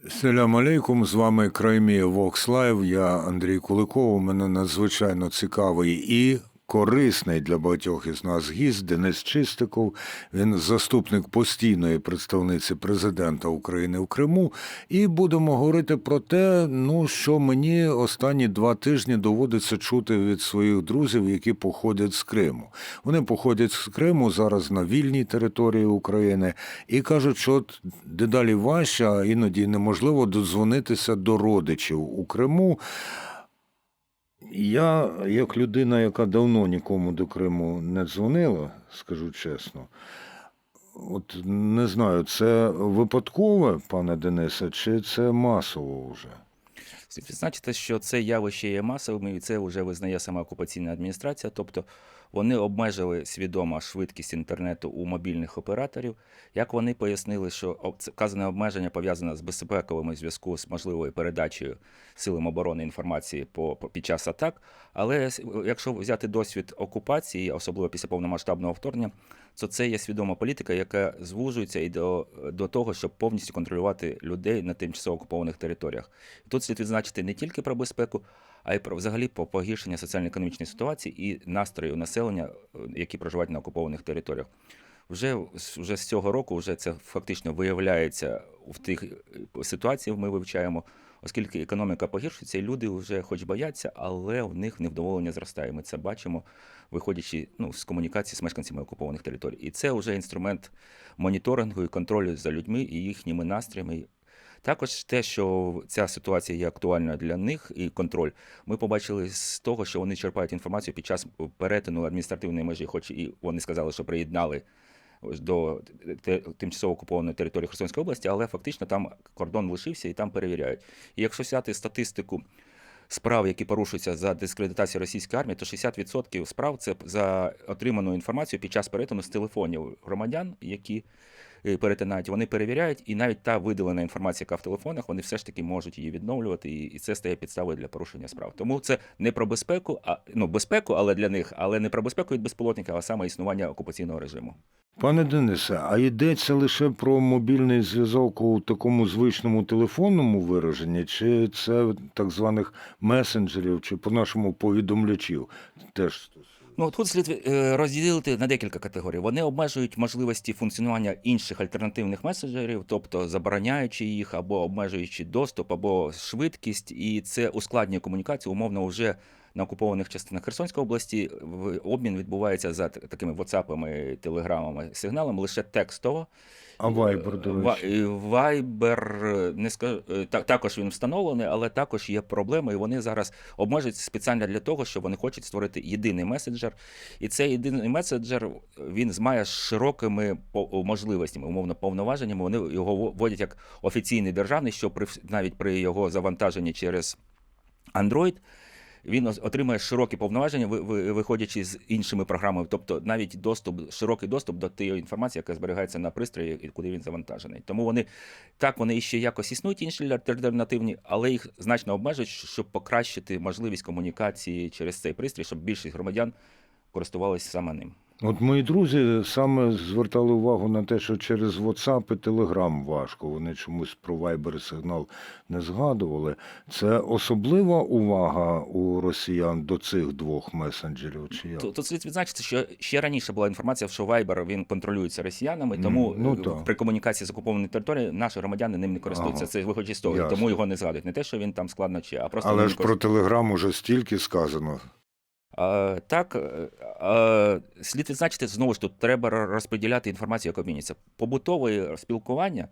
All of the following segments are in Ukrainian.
Селям алейкум, з вами Краймія Vox Live, я Андрій Куликов. У мене надзвичайно цікавий і корисний для багатьох із нас гість Денис Чистиков. Він заступник постійної представниці президента України в Криму. І будемо говорити про те, що мені останні 2 тижні доводиться чути від своїх друзів, які походять з Криму. Вони походять з Криму зараз на вільній території України і кажуть, що дедалі важче, а іноді неможливо додзвонитися до родичів у Криму. Я, як людина, яка давно нікому до Криму не дзвонила, скажу чесно, от не знаю, це випадкове, пане Денисе, чи це масово вже? Слід відзначити, що це явище є масовим, і це вже визнає сама окупаційна адміністрація. Тобто вони обмежили свідомо швидкість інтернету у мобільних операторів. Як вони пояснили, що вказане обмеження пов'язане з безпековим зв'язку з можливою передачею силам оборони інформації під час атак. Але якщо взяти досвід окупації, особливо після повномасштабного вторгнення, то це є свідома політика, яка звужується і до того, щоб повністю контролювати людей на тимчасово окупованих територіях. І тут слід відзначити не тільки про безпеку, а й про взагалі по погіршення соціально-економічної ситуації і настрою населення, які проживають на окупованих територіях. Вже з цього року вже це фактично виявляється в тих ситуаціях, ми вивчаємо, оскільки економіка погіршується, і люди вже хоч бояться, але в них невдоволення зростає. Ми це бачимо, виходячи з комунікації з мешканцями окупованих територій. І це вже інструмент моніторингу і контролю за людьми і їхніми настроями. Також те, що ця ситуація є актуальною для них і контроль, ми побачили з того, що вони черпають інформацію під час перетину адміністративної межі, хоч і вони сказали, що приєднали до тимчасово окупованої території Херсонської області, але фактично там кордон лишився і там перевіряють. І якщо взяти статистику справ, які порушуються за дискредитацію російської армії, то 60% справ – це за отриману інформацію під час перетину з телефонів громадян, які перетинають, вони перевіряють, і навіть та видалена інформація, яка в телефонах, вони все ж таки можуть її відновлювати, і це стає підставою для порушення справ. Тому це не про безпеку, безпеку, але для них, але не про безпеку від безпілотника, а саме існування окупаційного режиму. Пане Денисе, а йдеться лише про мобільний зв'язок у такому звичному телефонному вираженні, чи це так званих месенджерів, чи по-нашому повідомлячів теж? Тут слід розділити на декілька категорій. Вони обмежують можливості функціонування інших альтернативних месенджерів, тобто забороняючи їх, або обмежуючи доступ, або швидкість, і це ускладнює комунікацію, умовно, вже на окупованих частинах Херсонської області обмін відбувається за такими WhatsApp, телеграмами, сигналами лише текстово. А Viber, до речі? Viber, не скажу, також він встановлений, але також є проблеми, і вони зараз обмежують спеціально для того, що вони хочуть створити єдиний месенджер. І цей єдиний месенджер, він має широкими можливостями, умовно, повноваженнями. Вони його вводять як офіційний державний, що навіть при його завантаженні через Android, він отримує широкі повноваження, виходячи з іншими програмами, тобто навіть широкий доступ до тієї інформації, яка зберігається на пристрої, куди він завантажений. Тому вони ще якось існують, інші альтернативні, але їх значно обмежують, щоб покращити можливість комунікації через цей пристрій, щоб більшість громадян користувалися саме ним. От мої друзі саме звертали увагу на те, що через WhatsApp і Telegram важко. Вони чомусь про Viber сигнал не згадували. Це особлива увага у росіян до цих 2 месенджерів? Чи як? Тут слід відзначити, що ще раніше була інформація, що Viber, він контролюється росіянами, тому при комунікації з окупованої території наші громадяни ним не користуються. Ага. Це виходить з того, тому його не згадують. Не те, що він там складно, а просто... Але ж про Telegram уже стільки сказано. Так, слід відзначити, знову ж тут треба розподіляти інформацію, яка обмінюється. Побутове спілкування,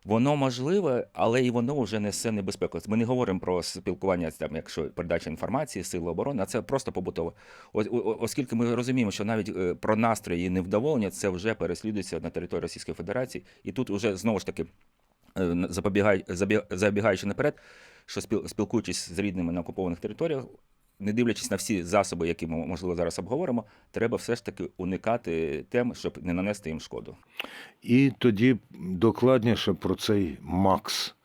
воно можливе, але і воно вже несе небезпеку. Ми не говоримо про спілкування, якщо передача інформації, сили оборони, а це просто побутове. Оскільки ми розуміємо, що навіть про настрої і невдоволення це вже переслідується на території Російської Федерації. І тут вже, знову ж таки, забігаючи наперед, що спілкуючись з рідними на окупованих територіях, не дивлячись на всі засоби, які ми, можливо, зараз обговоримо, треба все ж таки уникати тем, щоб не нанести їм шкоду. І тоді докладніше про цей МАКС,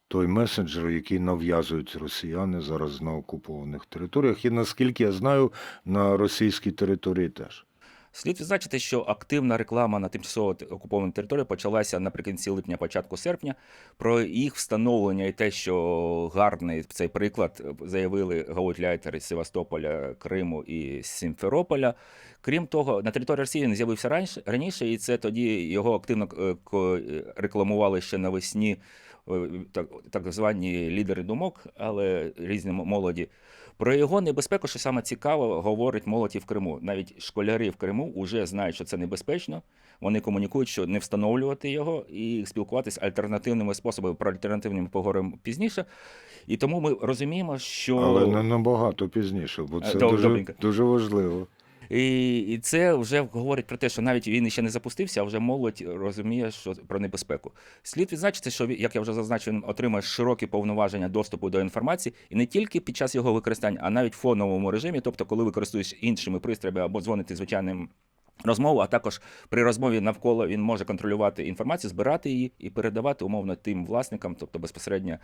той месенджер, який нав'язують росіяни зараз на окупованих територіях, і, наскільки я знаю, на російській території теж. Слід відзначити, що активна реклама на тимчасово окупованій території почалася наприкінці липня, початку серпня. Про їх встановлення і те, що гарний цей приклад заявили гауляйтери з Севастополя, Криму і Сімферополя. Крім того, на території Росії він з'явився раніше, і це тоді його активно рекламували ще навесні так звані лідери думок, але різні молоді. Про його небезпеку, що саме цікаво, говорить молодь і в Криму. Навіть школярі в Криму вже знають, що це небезпечно. Вони комунікують, що не встановлювати його і спілкуватися альтернативними способами. Про альтернативні ми поговоримо пізніше. І тому ми розуміємо, що... Але не набагато пізніше, бо це дуже важливо. І це вже говорить про те, що навіть він ще не запустився, а вже молодь розуміє, що про небезпеку. Слід відзначити, що, як я вже зазначив, він отримує широкі повноваження доступу до інформації, і не тільки під час його використання, а навіть в фоновому режимі, тобто коли ви користуєшся іншими пристроями або дзвоните звичайним розмову, а також при розмові навколо він може контролювати інформацію, збирати її і передавати умовно тим власникам, тобто безпосередньо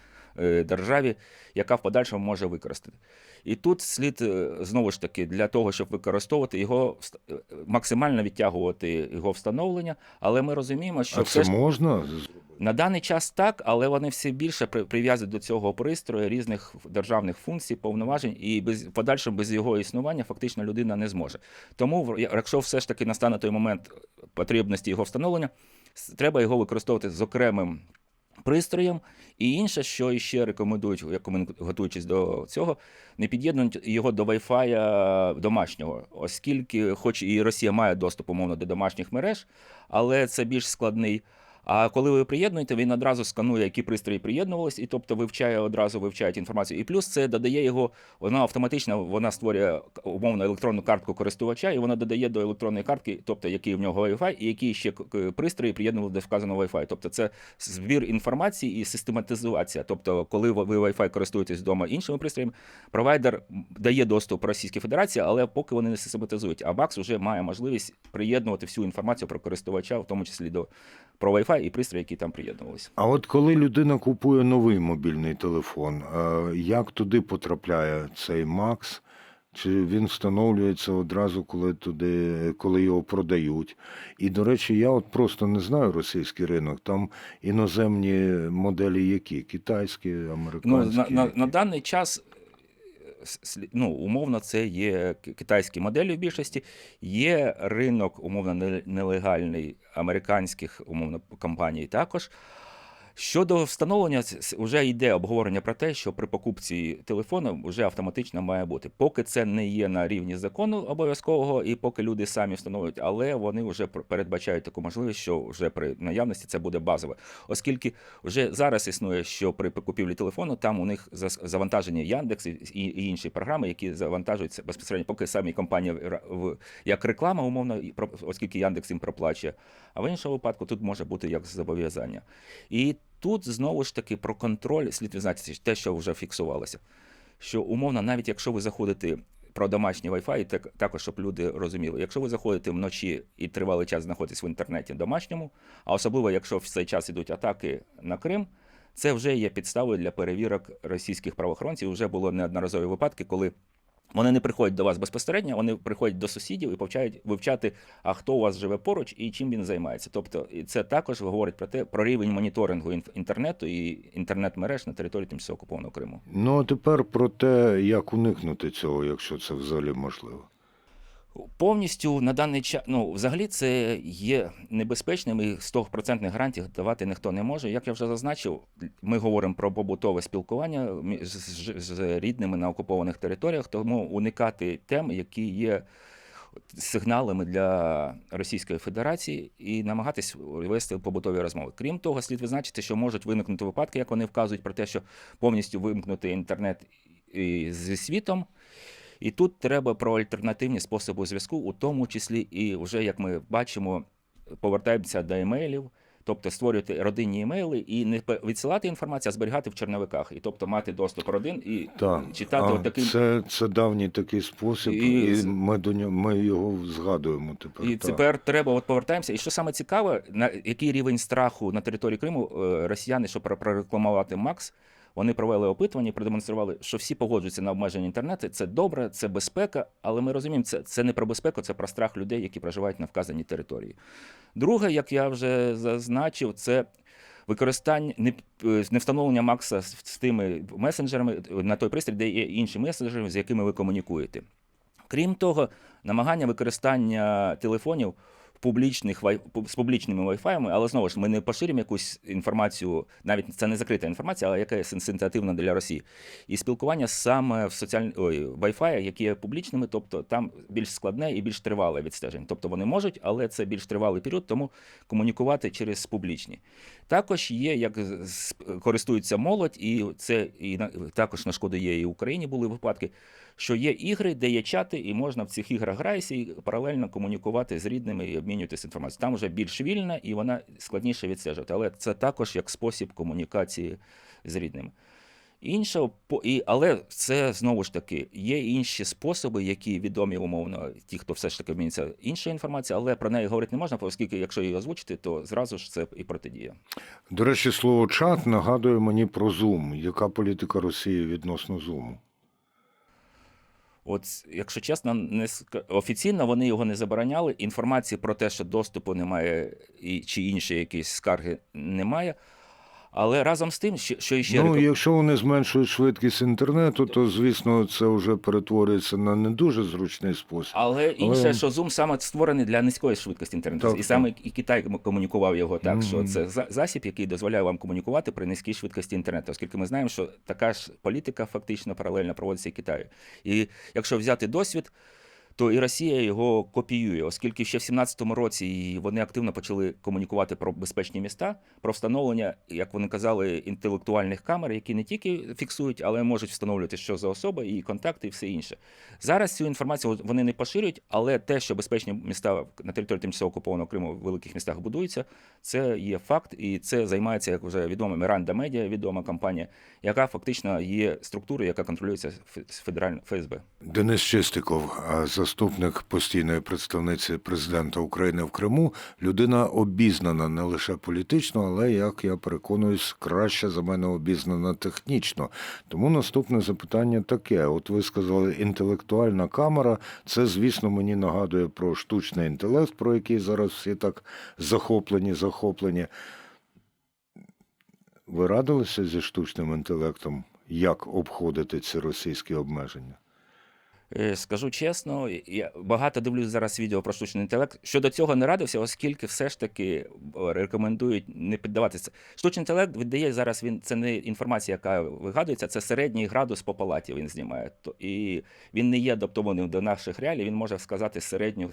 державі, яка в подальшому може використати. І тут слід, знову ж таки, для того, щоб використовувати його, максимально відтягувати його встановлення, але ми розуміємо, що... А це можна? На даний час так, але вони все більше прив'язують до цього пристрою різних державних функцій, повноважень, і подальшому без його існування фактично людина не зможе. Тому, якщо все ж таки настане той момент потрібності його встановлення, треба його використовувати з окремим пристроєм. І інше, що ще рекомендують, готуючись до цього, не під'єднують його до Wi-Fi домашнього, оскільки, хоч і Росія має доступ, умовно, до домашніх мереж, але це більш складний. А коли ви приєднуєте, він одразу сканує, які пристрої приєднувались, і тобто одразу вивчає інформацію. І плюс це додає його, вона автоматично, вона створює умовно електронну картку користувача, і вона додає до електронної картки, тобто який в нього Wi-Fi, і які ще пристрої приєднували до вказаного Wi-Fi. Тобто це збір інформації і систематизація. Тобто, коли ви Wi-Fi користуєтесь вдома іншими пристроями, провайдер дає доступ Російській Федерації, але поки вони не систематизують. А ВАКС вже має можливість приєднувати всю інформацію про користувача, в тому числі про Wi-Fi і пристрої, які там приєднувалися. А от коли людина купує новий мобільний телефон, як туди потрапляє цей МАКС? Чи він встановлюється одразу, коли його продають? І, до речі, я от просто не знаю російський ринок. Там іноземні моделі які? Китайські, американські? На даний час, умовно, це є китайські моделі в більшості, є ринок, умовно, нелегальний американських, умовно, компаній також. Щодо встановлення, вже йде обговорення про те, що при покупці телефону вже автоматично має бути. Поки це не є на рівні закону обов'язкового, і поки люди самі встановлюють, але вони вже передбачають таку можливість, що вже при наявності це буде базове. Оскільки вже зараз існує, що при купівлі телефону там у них завантажені Яндекс і інші програми, які завантажуються безпосередньо, поки самі компанії як реклама, умовно, оскільки Яндекс їм проплачує, а в іншому випадку тут може бути як зобов'язання. І тут, знову ж таки, про контроль слід відзначити те, що вже фіксувалося. Що, умовно, навіть якщо ви заходите про домашній Wi-Fi, також, щоб люди розуміли, якщо ви заходите вночі і тривалий час знаходитесь в інтернеті домашньому, а особливо, якщо в цей час ідуть атаки на Крим, це вже є підставою для перевірок російських правоохоронців. Вже було неодноразові випадки, коли вони не приходять до вас безпосередньо, вони приходять до сусідів і починають вивчати, а хто у вас живе поруч і чим він займається. Тобто це також говорить про рівень моніторингу інтернету і інтернет-мереж на території тимчасово окупованого Криму. Ну, а тепер про те, як уникнути цього, якщо це взагалі можливо. Повністю на даний час, взагалі це є небезпечним, і 100% гарантій давати ніхто не може. Як я вже зазначив, ми говоримо про побутове спілкування з рідними на окупованих територіях, тому уникати тем, які є сигналами для Російської Федерації, і намагатись вести побутові розмови. Крім того, слід відзначити, що можуть виникнути випадки, як вони вказують про те, що повністю вимкнути інтернет зі світом. І тут треба про альтернативні способи зв'язку, у тому числі і вже, як ми бачимо, повертаємося до емейлів, тобто створювати родинні емейли і не відсилати інформацію, а зберігати в черновиках. І тобто мати доступ родин і читати отаким... Це давній такий спосіб, і ми його згадуємо тепер. І тепер треба, повертаємося. І що саме цікаве, який рівень страху на території Криму росіяни, щоб прорекламувати МАКС, Вони провели опитування, продемонстрували, що всі погоджуються на обмеження інтернету. Це добре, це безпека, але ми розуміємо, це не про безпеку, це про страх людей, які проживають на вказаній території. Друге, як я вже зазначив, це використання не встановлення Макса з тими месенджерами на той пристрій, де є інші месенджери, з якими ви комунікуєте. Крім того, намагання використання телефонів з публічними Wi-Fi, але знову ж ми не поширюємо якусь інформацію, навіть це не закрита інформація, але яка є сенситивна для Росії. І спілкування саме в Wi-Fi, які є публічними, тобто там більш складне і більш тривале відстеження. Тобто вони можуть, але це більш тривалий період, тому комунікувати через публічні. Також є, як користується молодь, і це також на шкоду є і Україні були випадки, що є ігри, де є чати, і можна в цих іграх гратися і паралельно комунікувати з рідними і обмінюватися інформацією. Там вже більш вільна і вона складніше відстежувати. Але це також як спосіб комунікації з рідними. Але це, знову ж таки, є інші способи, які відомі, умовно, ті, хто все ж таки обмінюється іншою інформацією, але про неї говорити не можна, оскільки, якщо її озвучити, то зразу ж це і протидія. До речі, слово «чат» нагадує мені про Zoom. Яка політика Росії відносно Zoom? От, якщо чесно, офіційно вони його не забороняли. Інформації про те, що доступу немає чи інші якісь скарги немає. Але разом з тим, що ще... якщо вони зменшують швидкість інтернету, то, звісно, це вже перетворюється на не дуже зручний спосіб. Але інше, що Zoom саме створений для низької швидкості інтернету. Так, і саме і Китай комунікував його так, що це засіб, який дозволяє вам комунікувати при низькій швидкості інтернету. Оскільки ми знаємо, що така ж політика фактично паралельно проводиться і Китаю. І якщо взяти досвід, то і Росія його копіює, оскільки ще в 17-му році вони активно почали комунікувати про безпечні міста, про встановлення, як вони казали, інтелектуальних камер, які не тільки фіксують, але можуть встановлювати, що за особа, і контакти, і все інше. Зараз цю інформацію вони не поширюють, але те, що безпечні міста на території тимчасово окупованого Криму в великих містах будуються, це є факт, і це займається, як вже відомо, Міранда Медіа, відома компанія, яка фактично є структурою, яка контролюється федеральним ФСБ. Денис Чистиков, заступник постійної представниці президента України в Криму, людина обізнана не лише політично, але, як я переконуюсь, краще за мене обізнана технічно. Тому наступне запитання таке. От ви сказали, інтелектуальна камера, це, звісно, мені нагадує про штучний інтелект, про який зараз всі так захоплені. Ви радилися зі штучним інтелектом, як обходити ці російські обмеження? Скажу чесно, я багато дивлюсь зараз відео про штучний інтелект. Щодо цього не радився, оскільки все ж таки рекомендують не піддаватися. Штучний інтелект видає зараз, це не інформація, яка вигадується, це середній градус по палаті він знімає. І він не є адаптований до наших реалій, він може сказати середню.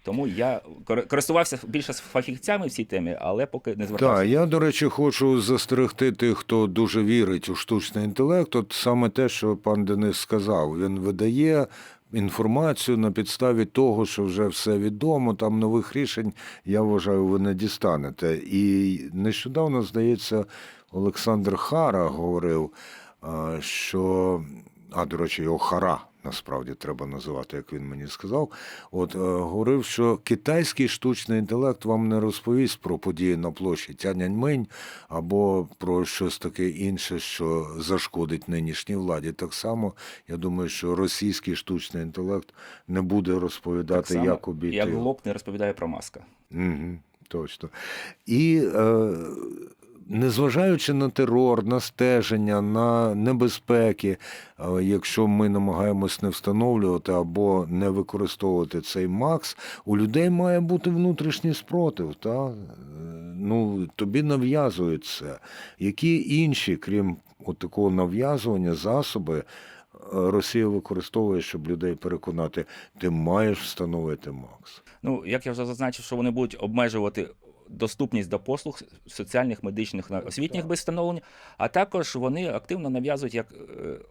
Тому я користувався більше з фахівцями в цій темі, але поки не звертався. Так, я, до речі, хочу застерегти тих, хто дуже вірить у штучний інтелект. От саме те, що пан Денис сказав, він видає інформацію на підставі того, що вже все відомо, там нових рішень, я вважаю, ви не дістанете. І нещодавно, здається, Олександр Хара говорив, що, до речі, його Хара, насправді треба називати, як він мені сказав, говорив, що китайський штучний інтелект вам не розповість про події на площі Тяньаньмень або про щось таке інше, що зашкодить нинішній владі. Так само, я думаю, що російський штучний інтелект не буде розповідати, так само, як обійти. Як Глоб не розповідає про Маска. Угу, точно. І незважаючи на терор, на стеження, на небезпеки, якщо ми намагаємось не встановлювати або не використовувати цей МАКС, у людей має бути внутрішній спротив. Та? Тобі нав'язують це. Які інші, крім такого нав'язування, засоби Росія використовує, щоб людей переконати, ти маєш встановити МАКС? Як я вже зазначив, що вони будуть обмежувати доступність до послуг соціальних, медичних, освітніх без встановлення, а також вони активно нав'язують, як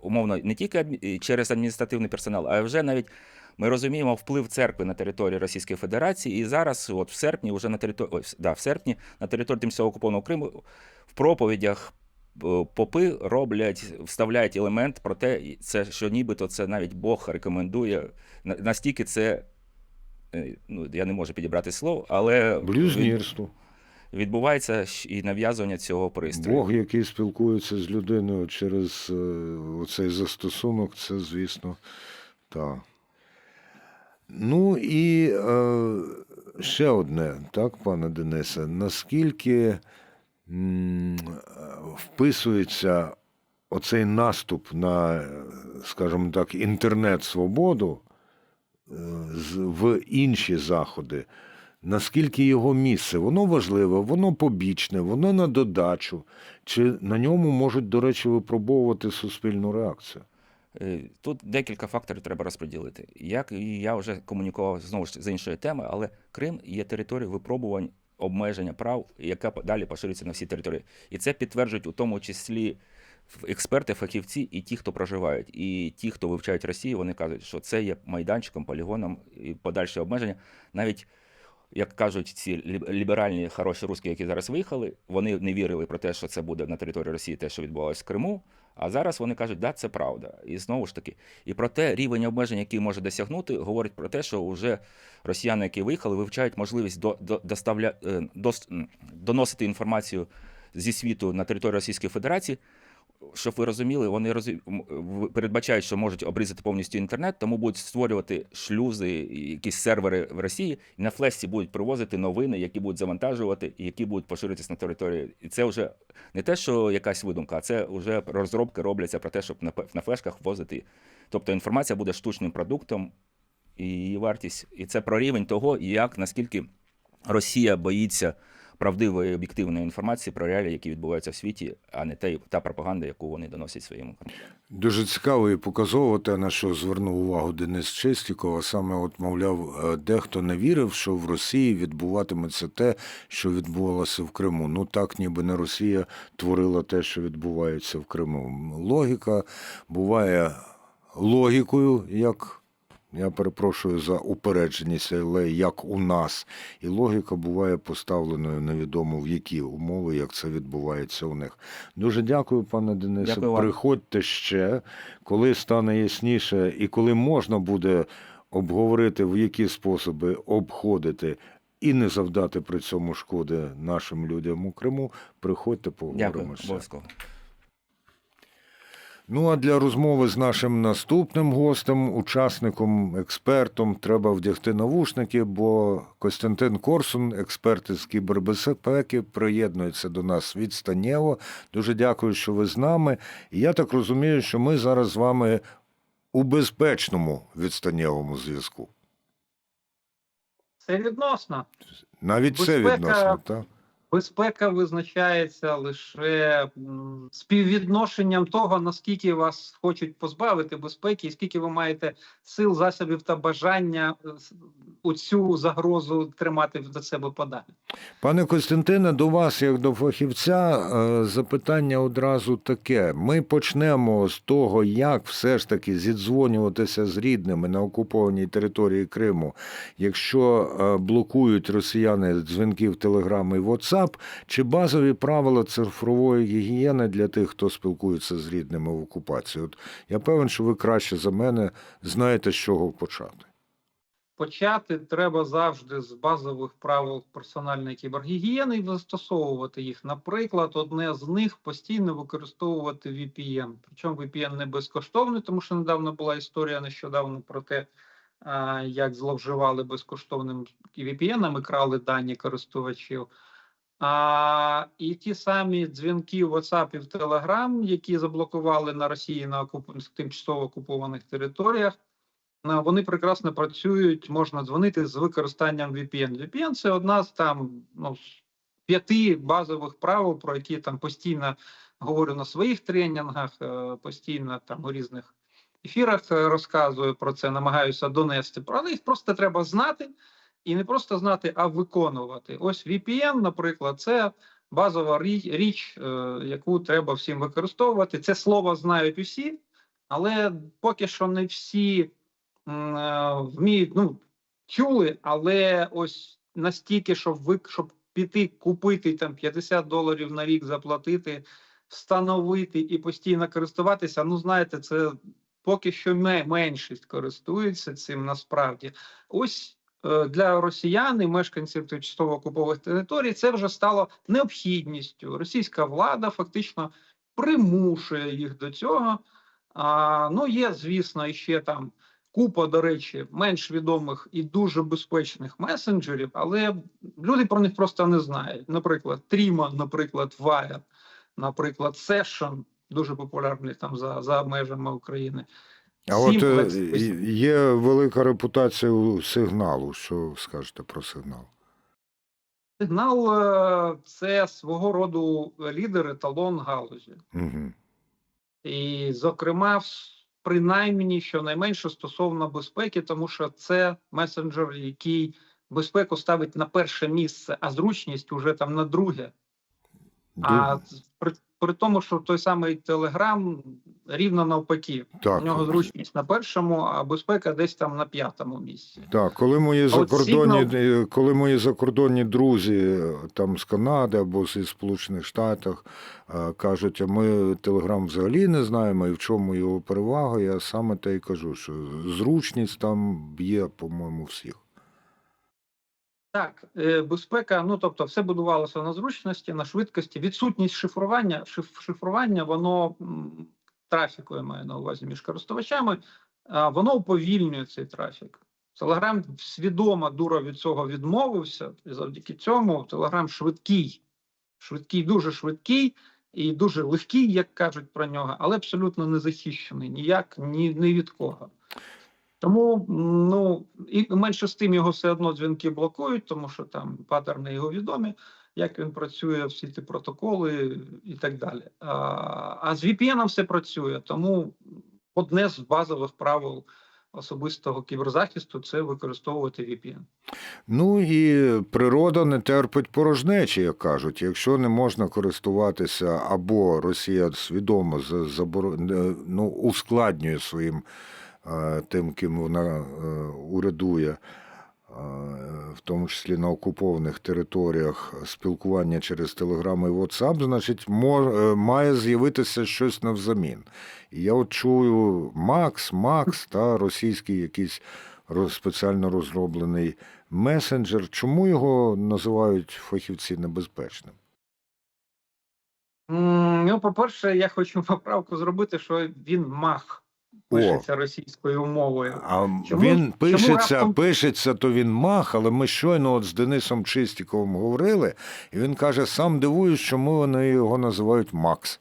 умовно, не тільки через адміністративний персонал, а вже навіть ми розуміємо вплив церкви на території Російської Федерації. І зараз, в серпні, вже на території тимчасово окупованого Криму в проповідях попи вставляють елемент про те, що нібито це навіть Бог рекомендує, настільки це, я не можу підібрати слово, але... Блюзнірство. відбувається і нав'язування цього пристрою. Бог, який спілкується з людиною через оцей застосунок, це, звісно, так. Ну і ще одне, так, пане Денисе, наскільки вписується оцей наступ на, скажімо так, інтернет-свободу в інші заходи, наскільки його місце, воно важливе, воно побічне, воно на додачу, чи на ньому можуть, до речі, випробовувати суспільну реакцію? Тут декілька факторів треба розподілити. Як і я вже комунікував знову ж з іншої теми, але Крим є територією випробувань обмеження прав, яка далі поширюється на всі території. І це підтверджують у тому числі експерти, фахівці і ті, хто проживають. І ті, хто вивчають Росію, вони кажуть, що це є майданчиком, полігоном і подальше обмеження. Навіть, як кажуть ці ліберальні, хороші русські, які зараз виїхали, вони не вірили про те, що це буде на території Росії те, що відбувалося в Криму. А зараз вони кажуть, да, це правда. І знову ж таки, і про те рівень обмежень, який може досягнути, говорить про те, що вже росіяни, які виїхали, вивчають можливість доносити інформацію зі світу на територію Російської Федерації. Щоб ви розуміли, вони передбачають, що можуть обрізати повністю інтернет, тому будуть створювати шлюзи, якісь сервери в Росії, і на флешці будуть привозити новини, які будуть завантажувати, і які будуть поширитися на території. І це вже не те, що якась видумка, а це вже розробки робляться про те, щоб на флешках возити. Тобто інформація буде штучним продуктом, і її вартість. І це про рівень того, наскільки Росія боїться правдивої об'єктивної інформації про реалії, які відбуваються в світі, а не та пропаганда, яку вони доносять своєму каналу. Дуже цікаво і показово те, на що звернув увагу Денис Чистіков, а саме, от, мовляв, дехто не вірив, що в Росії відбуватиметься те, що відбувалося в Криму. Ну так, ніби не Росія творила те, що відбувається в Криму. Логіка буває логікою, як... Я перепрошую за упередженість, але як у нас. І логіка буває поставленою невідомо в які умови, як це відбувається у них. Дуже дякую, пане Денисе. Дякую вам. Приходьте ще, коли стане ясніше і коли можна буде обговорити, в які способи обходити і не завдати при цьому шкоди нашим людям у Криму, приходьте, поговоримо Дякую, ще. обов'язково. Ну, а для розмови з нашим наступним гостем, учасником, експертом, треба вдягти навушники, бо Костянтин Корсун, експерт із кібербезпеки, приєднується до нас відстанєво. Дуже дякую, що ви з нами. І я так розумію, що ми зараз з вами у безпечному відстанєвому зв'язку. Це відносно. Навіть це відносно, так? Безпека визначається лише співвідношенням того, наскільки вас хочуть позбавити безпеки, і скільки ви маєте сил, засобів та бажання оцю загрозу тримати до себе подалі. Пане Костянтине, до вас, як до фахівця, запитання одразу таке. Ми почнемо з того, як все ж таки зідзвонюватися з рідними на окупованій території Криму, якщо блокують росіяни дзвінки в Телеграм і WhatsApp, чи базові правила цифрової гігієни для тих, хто спілкується з рідними в окупації? От я певен, що ви краще за мене знаєте, з чого почати. Почати треба завжди з базових правил персональної кібергігієни і застосовувати їх. Наприклад, одне з них – постійно використовувати VPN. Причому VPN не безкоштовний, тому що недавно була історія нещодавно про те, як зловживали безкоштовним VPN-ами, крали дані користувачів. І ті самі дзвінки в WhatsApp і в Telegram, які заблокували на Росії на тимчасово окупованих територіях, вони прекрасно працюють, можна дзвонити з використанням VPN. VPN – це одна з з 5 базових правил, про які там постійно говорю на своїх тренінгах, постійно там у різних ефірах розказую про це, намагаюся донести. Але їх просто треба знати, і не просто знати, а виконувати. Ось VPN, наприклад, це базова річ, яку треба всім використовувати. Це слово знають усі, але поки що не всі вміють, чули, але ось настільки, щоб піти купити там $50 на рік, заплатити, встановити і постійно користуватися, знаєте, це поки що меншість користується цим насправді. Ось для росіян і мешканців тимчасово окупованих територій це вже стало необхідністю. Російська влада фактично примушує їх до цього. Ну, є, звісно, ще там купа, до речі, менш відомих і дуже безпечних месенджерів, але люди про них просто не знають. Наприклад, Тріма, наприклад, Wire, наприклад, Session, дуже популярний там за межами України. А от Simplex. є велика репутація у Сигналу. Що скажете про Сигнал? Сигнал це свого роду лідер, еталон галузі. Угу. І, зокрема, принаймні, щонайменше стосовно безпеки, тому що це месенджер, який безпеку ставить на перше місце, а зручність уже там на друге. А при тому, що той самий Телеграм рівно навпаки. Так. У нього зручність на першому, а безпека десь там на 5-му місці. Так, коли мої закордонні друзі там з Канади або зі Сполучених Штатів кажуть, а ми Телеграм взагалі не знаємо, і в чому його перевага, я саме те й кажу, що зручність там б'є, по-моєму, всіх. Так, безпека, ну тобто все будувалося на зручності, на швидкості. Відсутність шифрування, воно трафіку, я маю на увазі, між користувачами, воно уповільнює цей трафік. Телеграм свідомо дуро від цього відмовився, і завдяки цьому Телеграм швидкий, дуже швидкий і дуже легкий, як кажуть про нього, але абсолютно не захищений ні від кого. Тому, ну, і менше з тим його все одно дзвінки блокують, тому що там паттерни його відомі, як він працює, всі ті протоколи і так далі. А з VPN все працює, тому одне з базових правил особистого кіберзахисту – це використовувати VPN. Ну і природа не терпить порожнечі, як кажуть. Якщо не можна користуватися, або Росія свідомо ускладнює своїм тим, ким вона урядує, в тому числі на окупованих територіях, спілкування через Телеграм і WhatsApp, значить, має з'явитися щось навзамін. І я от чую Макс та російський якийсь спеціально розроблений месенджер. Чому його називають фахівці небезпечним? Ну, по-перше, я хочу поправку зробити, що він мах. Пишеться російською мовою. А Чому? Він Чому пишеться, то він мах, але ми щойно от з Денисом Чистіковим говорили, і він каже, сам дивуюсь, чому вони його називають Макс.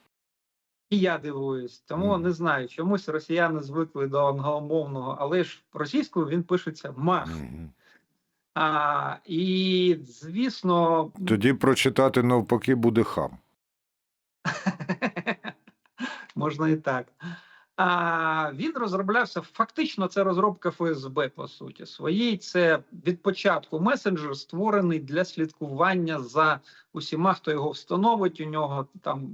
І я дивуюсь, тому не знаю, чомусь росіяни звикли до англомовного, але ж російською він пишеться мах. І, звісно... Тоді прочитати навпаки буде хам. Можна і так. Він розроблявся, фактично це розробка ФСБ, по суті своїй. Це від початку месенджер, створений для слідкування за усіма, хто його встановить, у нього там,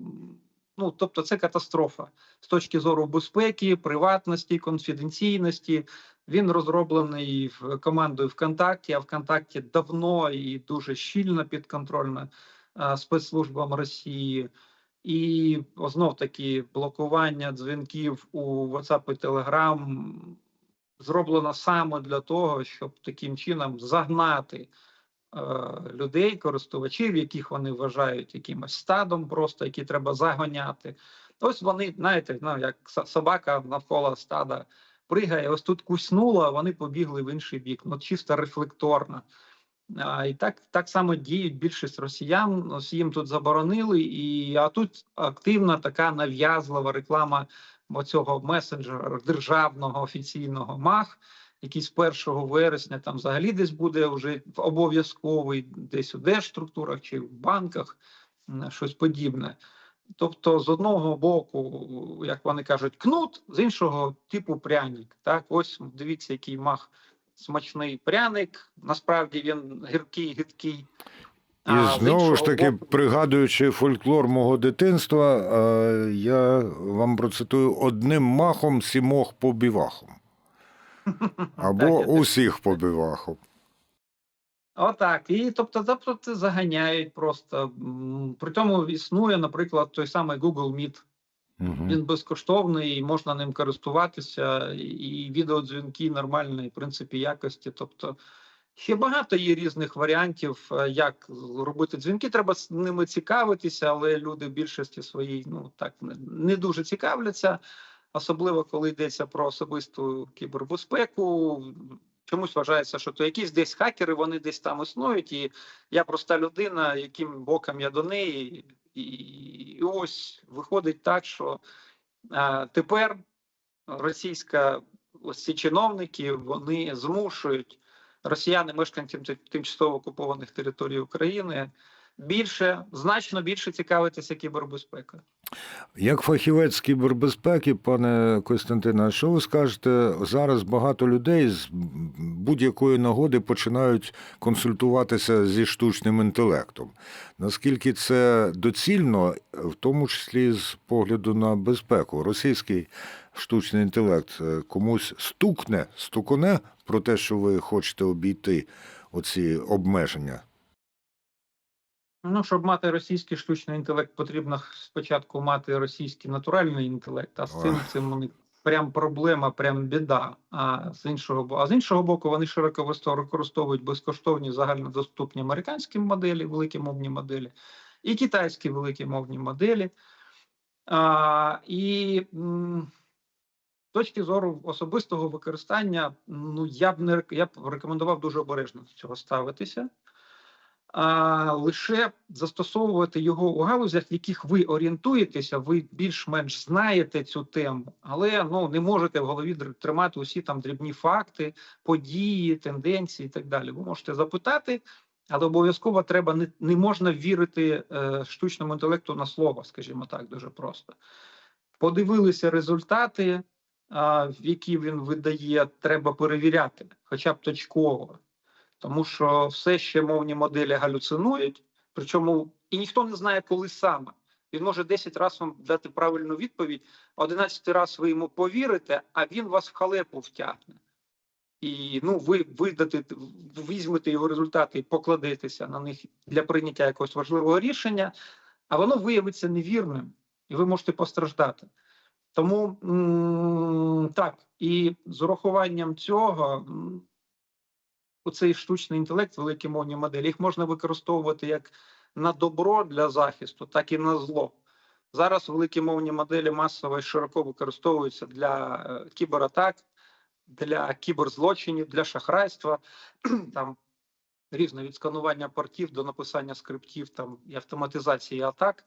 ну, тобто це катастрофа з точки зору безпеки, приватності, конфіденційності. Він розроблений командою ВКонтакті, а ВКонтакті давно і дуже щільно підконтрольна спецслужбам Росії. І знов-таки блокування дзвінків у WhatsApp і Telegram зроблено саме для того, щоб таким чином загнати людей, користувачів, яких вони вважають якимось стадом просто, які треба заганяти. Ось вони, знаєте, ну, як собака навколо стада пригає, ось тут куснула, а вони побігли в інший бік, ну чисто рефлекторно. І так само діють більшість росіян, ось їм тут заборонили, а тут активна така нав'язлива реклама оцього месенджера державного офіційного МАХ, який з 1 вересня там взагалі десь буде вже обов'язковий, десь у держструктурах чи в банках, щось подібне. Тобто, з одного боку, як вони кажуть, кнут, з іншого типу пряник. Так, ось дивіться, який МАХ. Смачний пряник, насправді він гидкий. І знову ж таки, пригадуючи фольклор мого дитинства, я вам процитую: одним махом сімох побівахом. Або усіх побівахом. Отак. І тобто це заганяють просто. При тому існує, наприклад, той самий Google Meet. Він безкоштовний, можна ним користуватися, і відеодзвінки нормальної, в принципі, якості. Тобто Ще багато є різних варіантів, як робити дзвінки. Треба з ними цікавитися, але люди в більшості своїй так не дуже цікавляться, особливо коли йдеться про особисту кібербезпеку. Чомусь вважається, що то якісь десь хакери, вони десь там існують, і я проста людина, яким боком я до неї. І ось виходить так, що тепер ось ці чиновники, вони змушують росіяни, мешканців тимчасово окупованих територій України, значно більше цікавитися кібербезпекою. Як фахівець з кібербезпеки, пане Костянтине, а що ви скажете, зараз багато людей з будь-якої нагоди починають консультуватися зі штучним інтелектом. Наскільки це доцільно, в тому числі з погляду на безпеку? Російський штучний інтелект комусь стукне про те, що ви хочете обійти оці обмеження? Щоб мати російський штучний інтелект, потрібно спочатку мати російський натуральний інтелект, а з цим у них прям проблема, прям біда. А з іншого боку, вони широко використовують безкоштовні загальнодоступні американські моделі, великі мовні моделі, і китайські великі мовні моделі. З точки зору особистого використання, я б рекомендував дуже обережно до цього ставитися. Лише застосовувати його у галузях, в яких ви орієнтуєтеся, ви більш-менш знаєте цю тему, але не можете в голові тримати усі там дрібні факти, події, тенденції і так далі. Ви можете запитати, але обов'язково не можна вірити штучному інтелекту на слово, скажімо так, дуже просто. Подивилися результати, які він видає, треба перевіряти, хоча б точково. Тому що все ще мовні моделі галюцинують, причому і ніхто не знає, коли саме. Він може 10 разів вам дати правильну відповідь, 11 раз ви йому повірите, а він вас в халепу втягне. І ви візьмете його результати і покладетеся на них для прийняття якогось важливого рішення, а воно виявиться невірним, і ви можете постраждати. Тому так, і з урахуванням цього оцей штучний інтелект, великі мовні моделі, їх можна використовувати як на добро для захисту, так і на зло. Зараз великі мовні моделі масово і широко використовуються для кібератак, для кіберзлочинів, для шахрайства, там різне від сканування портів до написання скриптів там, і автоматизації атак.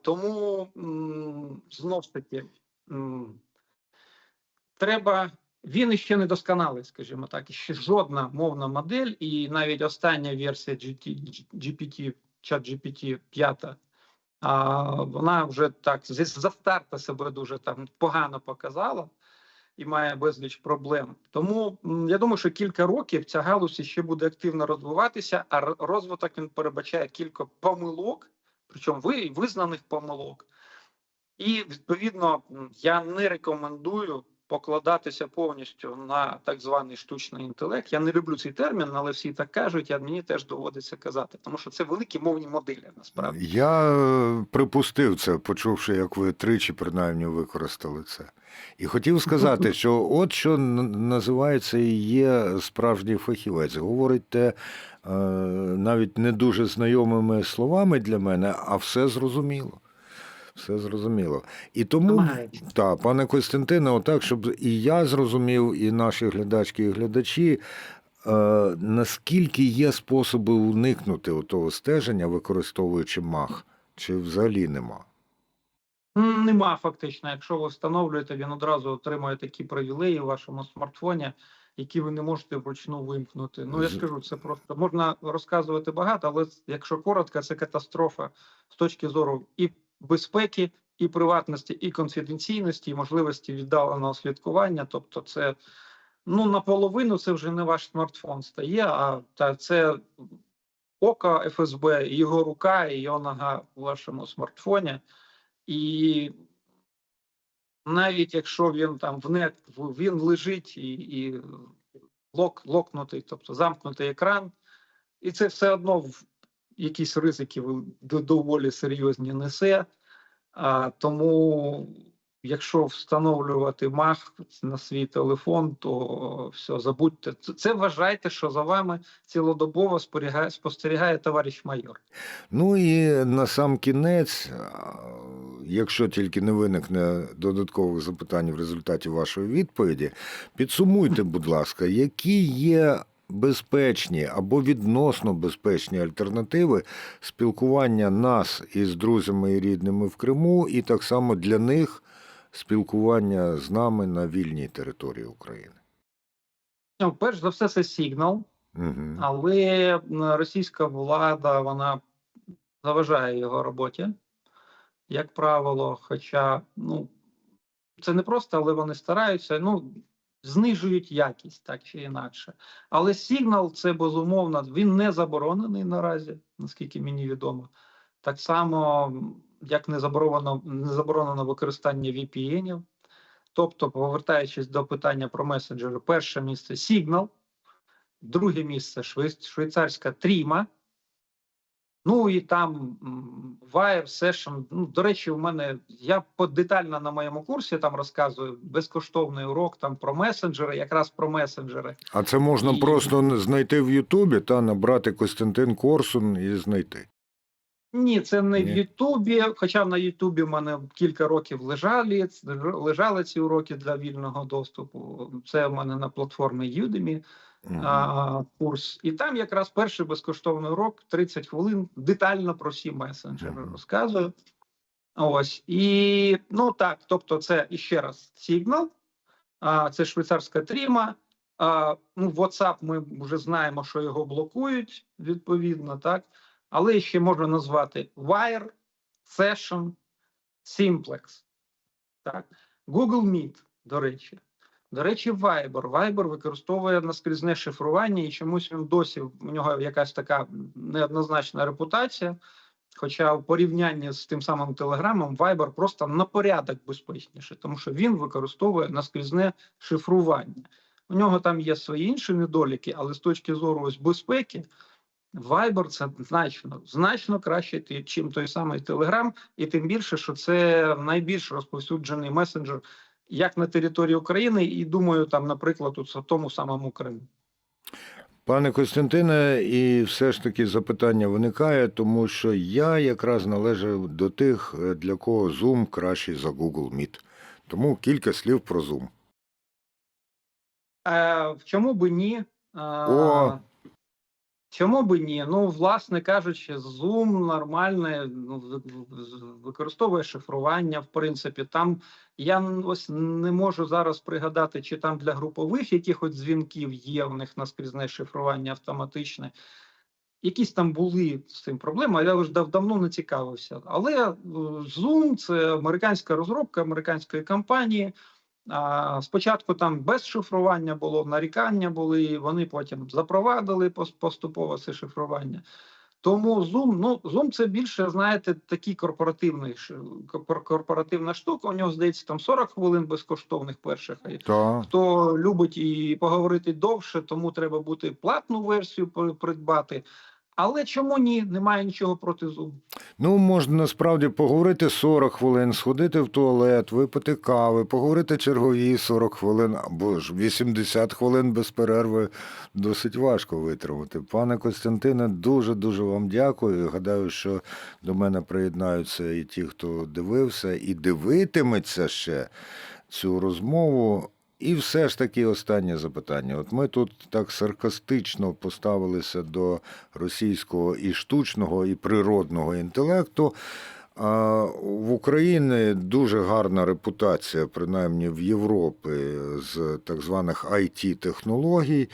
Тому, знов ж таки, він іще не досконалий, скажімо так, іще жодна мовна модель, і навіть остання версія ChatGPT 5, вона вже так за старта себе дуже там погано показала і має безліч проблем. Тому я думаю, що кілька років ця галузь ще буде активно розвиватися, а розвиток він передбачає кілька помилок, причому визнаних помилок. І, відповідно, я не рекомендую покладатися повністю на так званий штучний інтелект. Я не люблю цей термін, але всі так кажуть, а мені теж доводиться казати, тому що це великі мовні моделі, насправді. Я припустив це, почувши, як ви тричі, принаймні, використали це. І хотів сказати, що от що називається і є справжній фахівець. Говорите навіть не дуже знайомими словами для мене, а все зрозуміло. Все зрозуміло. І тому, пане Костянтине, отак, щоб і я зрозумів, і наші глядачки і глядачі, наскільки є способи уникнути того стеження, використовуючи МАХ, чи взагалі нема? Нема фактично. Якщо ви встановлюєте, він одразу отримує такі привілеї в вашому смартфоні, які ви не можете вручну вимкнути. Я ж кажу, це просто можна розказувати багато, але якщо коротко, це катастрофа з точки зору і безпеки, і приватності, і конфіденційності, і можливості віддаленого слідкування. Тобто це, наполовину це вже не ваш смартфон стає, а це око ФСБ, і його рука, і його нога у вашому смартфоні. І навіть якщо він там він лежить і локнутий, тобто замкнутий екран, і це все одно якісь ризики доволі серйозні несе. Тому якщо встановлювати МАГ на свій телефон, то все, забудьте. Це вважайте, що за вами цілодобово спостерігає товариш майор. Ну і на сам кінець, якщо тільки не виникне додаткових запитань в результаті вашої відповіді, підсумуйте, будь ласка, які є безпечні або відносно безпечні альтернативи спілкування нас із друзями і рідними в Криму, і так само для них спілкування з нами на вільній території України? Ну, перш за все, це сигнал, Угу. але російська влада, вона заважає його роботі, як правило, хоча, це не просто, але вони стараються, знижують якість, так чи інакше. Але сигнал, це безумовно, він не заборонений наразі, наскільки мені відомо. Так само, як не заборонено використання VPN-ів. Тобто, повертаючись до питання про месенджери, перше місце – Signal, друге місце – швейцарська Trima, ну і там Wire, Session. До речі, я детально на моєму курсі там розказую безкоштовний урок там про месенджери, якраз про месенджери. А це можна просто знайти в Ютубі та набрати Костянтин Корсун і знайти? Ні, це не Ні. в Ютубі, хоча на Ютубі в мене кілька років лежали ці уроки для вільного доступу. Це в мене на платформі Udemy курс. І там якраз перший безкоштовний урок, 30 хвилин, детально про всі месенджери розказую. Ось. І, тобто це, іще раз, Signal, це швейцарська Trima. WhatsApp ми вже знаємо, що його блокують, відповідно, так? Але ще можна назвати Wire, Session, Simplex. Так. Google Meet, до речі. До речі, Viber. Viber використовує наскрізне шифрування, і чомусь він досі, у нього якась така неоднозначна репутація. Хоча у порівнянні з тим самим Телеграмом, Viber просто на порядок безпечніше, тому що він використовує наскрізне шифрування. У нього там є свої інші недоліки, але з точки зору ось безпеки, Viber – це значно краще, чим той самий Telegram, і тим більше, що це найбільш розповсюджений месенджер як на території України, і, думаю, там, наприклад, у тому самому Криму. Пане Костянтине, і все ж таки запитання виникає, тому що я якраз належу до тих, для кого Zoom кращий за Google Meet. Тому кілька слів про Zoom. Чому би ні? Чому би ні? Власне кажучи, Zoom нормальне, використовує шифрування, в принципі. Там я ось не можу зараз пригадати, чи там для групових якихось дзвінків є в них наскрізне шифрування автоматичне. Якісь там були з цим проблеми, я вже давно не цікавився. Але Zoom – це американська розробка американської компанії. Спочатку там без шифрування було, нарікання були, вони потім запровадили поступово це шифрування. Тому Zoom це більше, знаєте, такий корпоративна штука. У нього, здається, там 40 хвилин безкоштовних перших. Хто любить і поговорити довше, тому треба буде платну версію придбати. Але чому ні? Немає нічого проти Zoom. Можна насправді поговорити 40 хвилин, сходити в туалет, випити кави, поговорити чергові 40 хвилин, або ж 80 хвилин без перерви досить важко витримати. Пане Костянтине, дуже-дуже вам дякую. Гадаю, що до мене приєднаються і ті, хто дивився, і дивитиметься ще цю розмову. І все ж таки останнє запитання. От ми тут так саркастично поставилися до російського і штучного, і природного інтелекту. А в Україні дуже гарна репутація, принаймні в Європі, з так званих IT-технологій,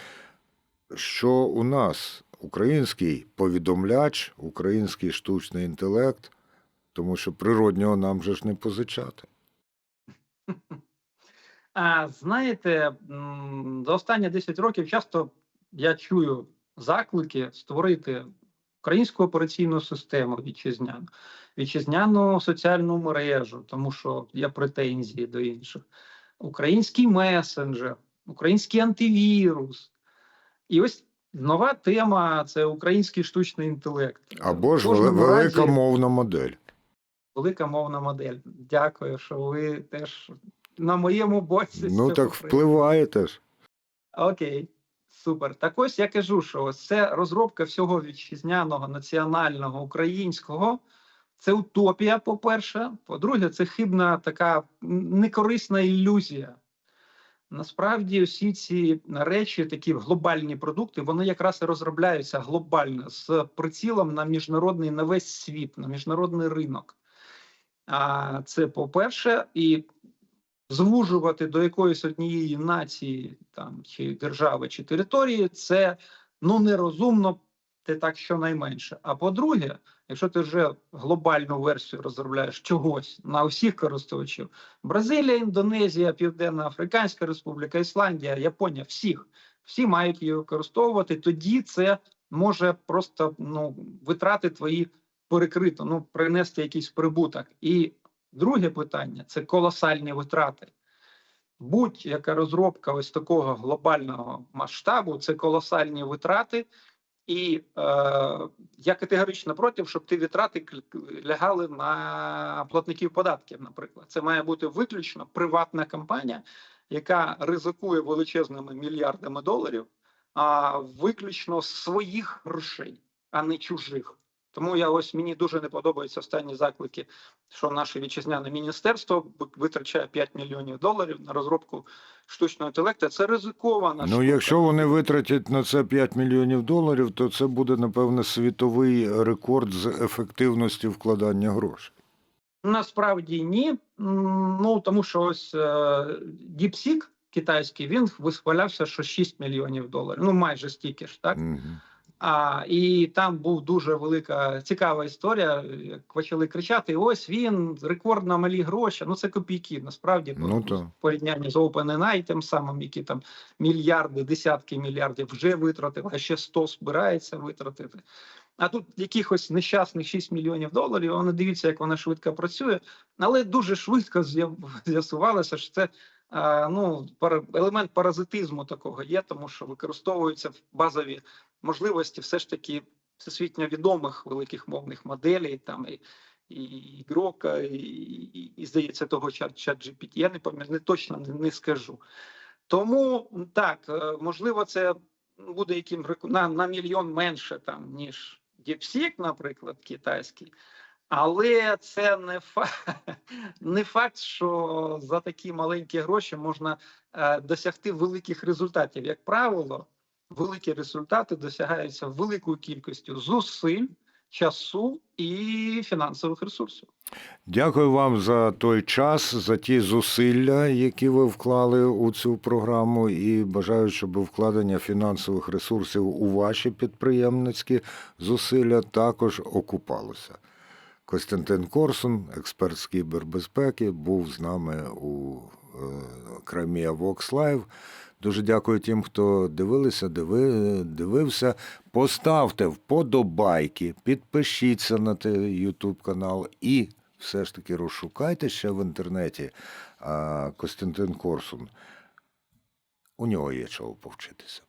що у нас український повідомляч, український штучний інтелект, тому що природнього нам же ж не позичати. Знаєте, за останні 10 років часто я чую заклики створити українську операційну систему вітчизняну соціальну мережу, тому що є претензії до інших, український месенджер, український антивірус. І ось нова тема – це український штучний інтелект. Або ж велика мовна модель. велика мовна модель. Дякую, що ви теж на моєму боці. з Ну цього так приводу. впливає теж. Окей, супер. Так ось я кажу, що ось це розробка всього вітчизняного, національного, українського. Це утопія, по-перше. По-друге, це хибна така некорисна ілюзія. Насправді, всі ці речі, такі глобальні продукти, вони якраз і розробляються глобально з прицілом на міжнародний, на весь світ, на міжнародний ринок. А це по-перше, і звужувати до якоїсь однієї нації, там чи держави, чи території, це нерозумно, те так щонайменше. А по-друге, якщо ти вже глобальну версію розробляєш чогось на усіх користувачів: Бразилія, Індонезія, Південна Африканська Республіка, Ісландія, Японія, всі мають її використовувати, тоді це може просто витрати твої перекрито, принести якийсь прибуток. І друге питання – це колосальні витрати. Будь-яка розробка ось такого глобального масштабу – це колосальні витрати, і я категорично проти, щоб ті витрати лягали на платників податків, наприклад. Це має бути виключно приватна компанія, яка ризикує величезними мільярдами доларів, а виключно своїх грошей, а не чужих. Тому мені дуже не подобаються останні заклики, що наше вітчизняне міністерство витрачає 5 мільйонів доларів на розробку штучного інтелекту. Це ризикована штука. Якщо вони витратять на це 5 мільйонів доларів, то це буде, напевно, світовий рекорд з ефективності вкладання грошей. Насправді ні. Тому що ось DeepSeek китайський, він вихвалявся, що 6 мільйонів доларів. Майже стільки ж, так? Угу. І там був дуже велика, цікава історія, як почали кричати: ось він, рекордно малі гроші. Це копійки, насправді, в порівнянні з OpenAI, тим самим, які там мільярди, десятки мільярдів вже витратив, а ще 100 збирається витратити. А тут якихось нещасних 6 мільйонів доларів, вони дивіться, як вона швидко працює, але дуже швидко з'ясувалося, що це елемент паразитизму такого є, тому що використовуються базові можливості все ж таки всесвітньо відомих великих мовних моделей, там і Грока, і здається, того ChatGPT, я не пам'ятаю, не точно не скажу. Тому, так, можливо, це буде на мільйон менше, ніж DeepSeek, наприклад, китайський, але це не факт, що за такі маленькі гроші можна досягти великих результатів. Як правило, великі результати досягаються великою кількістю зусиль, часу і фінансових ресурсів. Дякую вам за той час, за ті зусилля, які ви вклали у цю програму, і бажаю, щоб вкладення фінансових ресурсів у ваші підприємницькі зусилля також окупалося. Костянтин Корсун, експерт з кібербезпеки, був з нами у Crimea Vox Live. Дуже дякую тим, хто дивився. Поставте вподобайки, підпишіться на YouTube канал і все ж таки розшукайте ще в інтернеті Костянтин Корсун. У нього є чого повчитися.